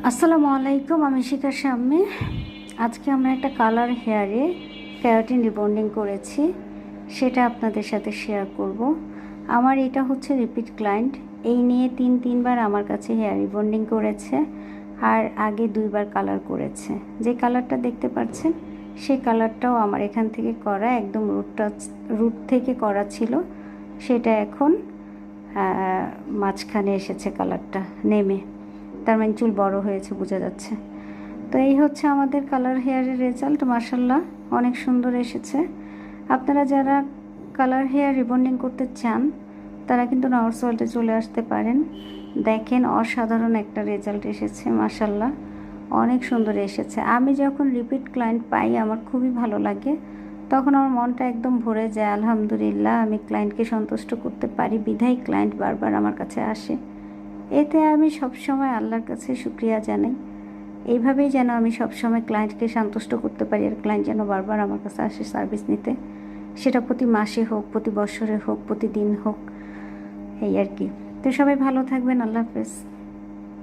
আসসালামু আলাইকুম, আমি শিখা শাম্মী। আজকে আমরা একটা কালার হেয়ারে কেরাটিন রিবন্ডিং করেছি, সেটা আপনাদের সাথে শেয়ার করব। আমার এটা হচ্ছে রিপিট ক্লায়েন্ট, এই নিয়ে তিনবার আমার কাছে হেয়ার রিবন্ডিং করেছে আর আগে 2বার কালার করেছে। যে কালারটা দেখতে পাচ্ছেন সেই কালারটাও আমার এখান থেকে করা, একদম রুট থেকে করা ছিল, সেটা এখন মাঝখানে এসেছে কালারটা নেমে, তার মানে চুল বড় হয়েছে বোঝা যাচ্ছে। তো এই হচ্ছে আমাদের কালার হেয়ারের রেজাল্ট। মাশাল্লাহ অনেক সুন্দর এসেছে। আপনারা যারা কালার হেয়ার রিবন্ডিং করতে চান তারা কিন্তু নর্স ওয়ার্ল্ডে চলে আসতে পারেন। দেখেন অসাধারণ একটা রেজাল্ট এসেছে, মাশাল্লাহ অনেক সুন্দর এসেছে। আমি যখন রিপিট ক্লায়েন্ট পাই আমার খুবই ভালো লাগে, তখন আমার মনটা একদম ভরে যায়। আলহামদুলিল্লাহ, আমি ক্লায়েন্টকে সন্তুষ্ট করতে পারি বিধায় ক্লায়েন্ট বারবার আমার কাছে আসে। এতে আমি সবসময় আল্লাহর কাছে শুকরিয়া জানাই। এইভাবেই যেন আমি সবসময় ক্লায়েন্টকে সন্তুষ্ট করতে পারি আর ক্লায়েন্ট যেন বারবার আমার কাছে আসে সার্ভিস নিতে, সেটা প্রতি মাসে হোক, প্রতি বছরে হোক, প্রতিদিন হোক, এই আর কি। তো সবাই ভালো থাকবেন, আল্লাহ হাফেজ।